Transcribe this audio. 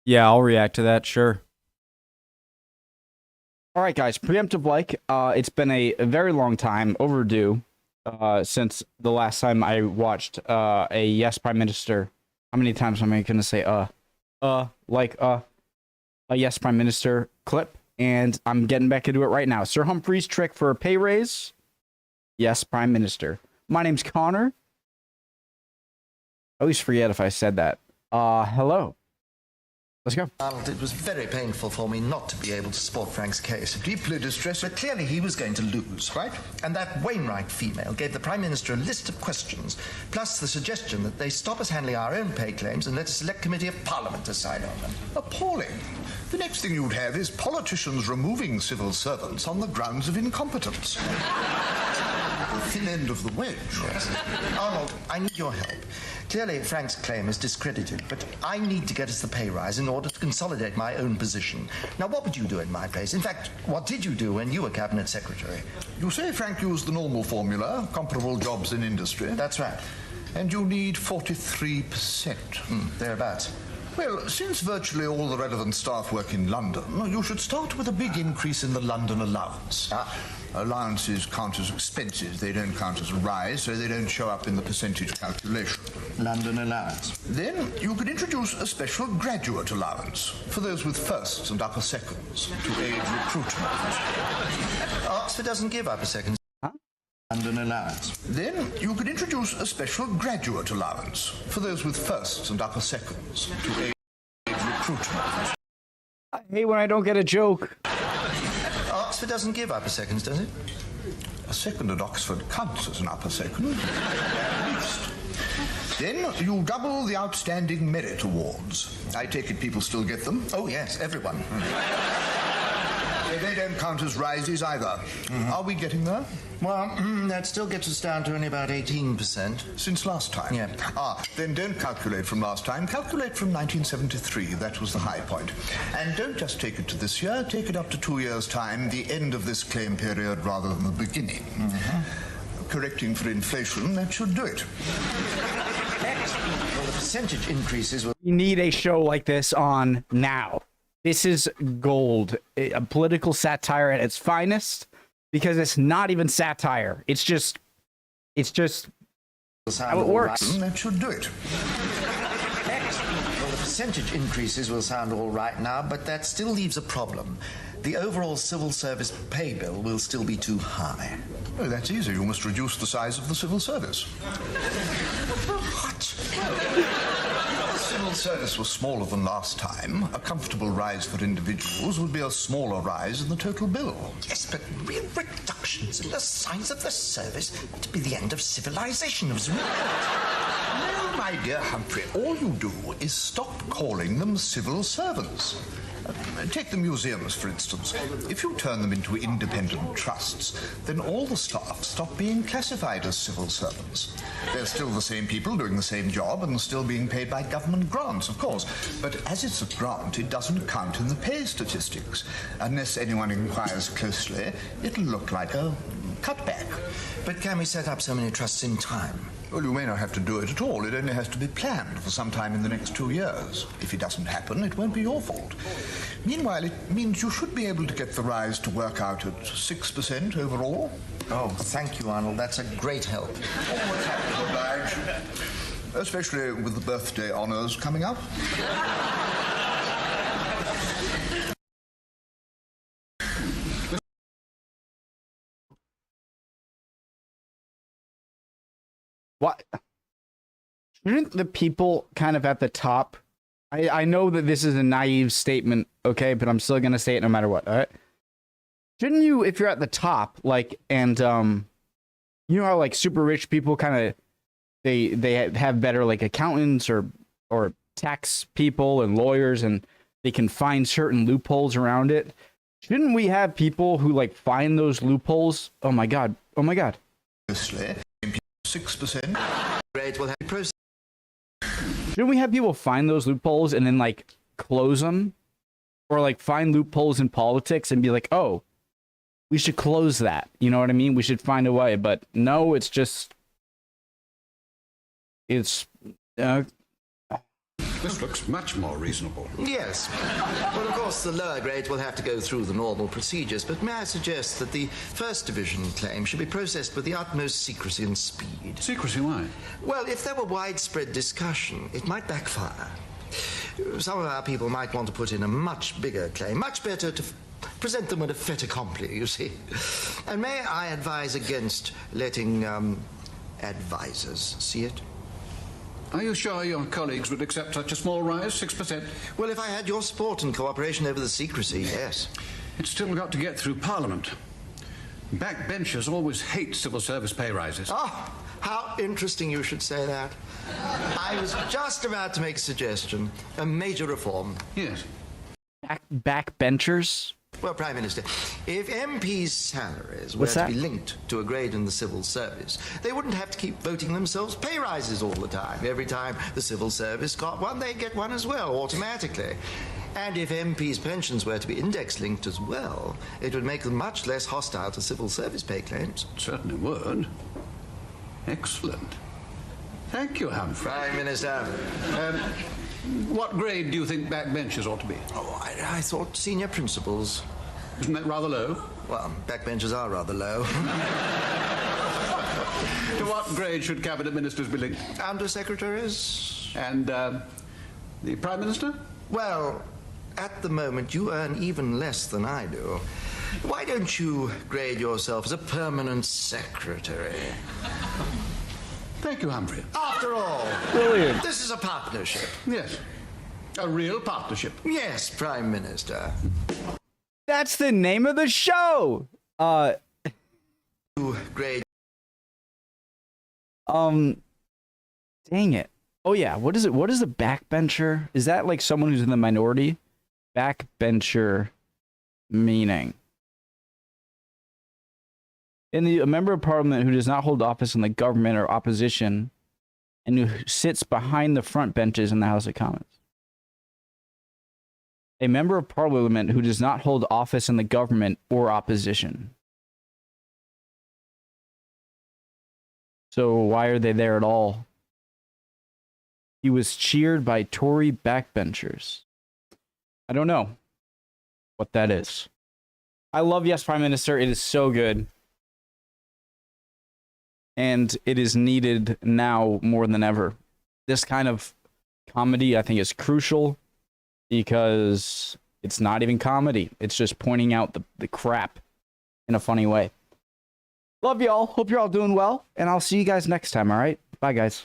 Yeah, I'll react to that, sure. All right, guys, preemptive like. It's been a very long time overdue since the last time I watched a Yes Prime Minister. How many times am I going to say a Yes Prime Minister clip? And I'm getting back into it right now. Sir Humphrey's trick for a pay raise. Yes, Prime Minister. My name's Connor. I always forget if I said that. Hello. Let's go. Arnold, it was very painful for me not to be able to support Frank's case. Deeply distressing. But clearly he was going to lose, right? And that Wainwright female gave the Prime Minister a list of questions, plus the suggestion that they stop us handling our own pay claims and let a select committee of Parliament decide on them. Appalling. The next thing you'd have is politicians removing civil servants on the grounds of incompetence. The thin end of the wedge. Yes. Arnold, I need your help. Clearly, Frank's claim is discredited, but I need to get us the pay rise in order to consolidate my own position. Now, what would you do in my place? In fact, what did you do when you were Cabinet Secretary? You say Frank used the normal formula, comparable jobs in industry. That's right. And you need 43%. Thereabouts. Well, since virtually all the relevant staff work in London, you should start with a big increase in the London allowance. Allowances count as expenses. They don't count as a rise, so they don't show up in the percentage calculation. London allowance. Then you could introduce a special graduate allowance for those with firsts and upper seconds to aid recruitment. Oxford doesn't give upper seconds. London allowance. Then you could introduce a special graduate allowance for those with firsts and upper seconds to aid recruitment. I hate when I don't get a joke. Oxford doesn't give upper seconds, does it? A second at Oxford counts as an upper second, at least. Then you double the outstanding merit awards. I take it people still get them? Oh, yes, everyone. They don't count as rises either. Are we getting there? Well, that still gets us down to only about 18%. Since last time? Yeah. Then don't calculate from last time. Calculate from 1973. That was the high point. And don't just take it to this year. Take it up to 2 years' time, the end of this claim period rather than the beginning. Correcting for inflation, that should do it. Well, the percentage increases will... We need a show like this on now. This is gold. A political satire at its finest, because it's not even satire. It's just how it works. That should do it. Well, the percentage increases will sound all right now, but that still leaves a problem. The overall civil service pay bill will still be too high. Oh, that's easy. You must reduce the size of the civil service. What? If the civil service was smaller than last time, a comfortable rise for individuals would be a smaller rise in the total bill. Yes, but real reductions in the size of the service would be the end of civilization. No, my dear Humphrey, all you do is stop calling them civil servants. Take the museums, for instance. If you turn them into independent trusts, then all the staff stop being classified as civil servants. They're still the same people doing the same job and still being paid by government grants, of course. But as it's a grant, it doesn't count in the pay statistics. Unless anyone inquires closely, it'll look like a cutback. But can we set up so many trusts in time? Well, you may not have to do it at all. It only has to be planned for some time in the next 2 years. If it doesn't happen, it won't be your fault. Meanwhile, it means you should be able to get the rise to work out at 6% overall. Oh, thank you, Arnold. That's a great help. Always happy to oblige. Especially with the birthday honours coming up. What? Shouldn't the people kind of at the top... I know that this is a naive statement, okay, but I'm still going to say it no matter what, all right? Shouldn't you, if you're at the top, like, and, you know how, like, super rich people kind of, they have better, like, accountants or tax people and lawyers, and they can find certain loopholes around it? Shouldn't we have people who, like, find those loopholes? Oh, my God. Oh, my God. 6%. Great, we'll have to proceed. Shouldn't we have people find those loopholes and then, like, close them? Or, like, find loopholes in politics and be like, oh, we should close that. You know what I mean? We should find a way. But no, it's just... It's... This looks much more reasonable. Yes. Well, of course, the lower grades will have to go through the normal procedures, but may I suggest that the first division claim should be processed with the utmost secrecy and speed? Secrecy, why? Well, if there were widespread discussion, it might backfire. Some of our people might want to put in a much bigger claim, much better to present them with a fait accompli, you see. And may I advise against letting advisors see it? Are you sure your colleagues would accept such a small rise, 6%? Well, if I had your support and cooperation over the secrecy, yes. It's still got to get through Parliament. Backbenchers always hate civil service pay rises. Oh, how interesting you should say that. I was just about to make a suggestion. A major reform. Yes. Backbenchers? Well, Prime Minister, if MPs' salaries were What's to that? be linked to a grade in the civil service, they wouldn't have to keep voting themselves pay rises all the time. Every time the civil service got one, they'd get one as well, automatically. And if MPs' pensions were to be index-linked as well, it would make them much less hostile to civil service pay claims. It certainly would. Excellent. Thank you, Humphrey. Prime Minister. What grade do you think backbenchers ought to be? Oh, I thought senior principals. Isn't that rather low? Well, backbenchers are rather low. To what grade should cabinet ministers be linked? Undersecretaries? And the Prime Minister? Well, at the moment, you earn even less than I do. Why don't you grade yourself as a permanent secretary? Thank you, Humphrey. After all, Brilliant. this is a partnership. Yes. A real partnership. Yes, Prime Minister. That's the name of the show. You grade. Dang it. Oh yeah, what is it? What is a backbencher? Is that like someone who's in the minority? Backbencher meaning. A member of parliament who does not hold office in the government or opposition and who sits behind the front benches in the House of Commons. A member of parliament who does not hold office in the government or opposition. So why are they there at all? He was cheered by Tory backbenchers. I don't know what that is. I love Yes, Prime Minister. It is so good. And it is needed now more than ever. This kind of comedy, I think, is crucial because it's not even comedy. It's just pointing out the crap in a funny way. Love y'all. Hope you're all doing well. And I'll see you guys next time, all right? Bye, guys.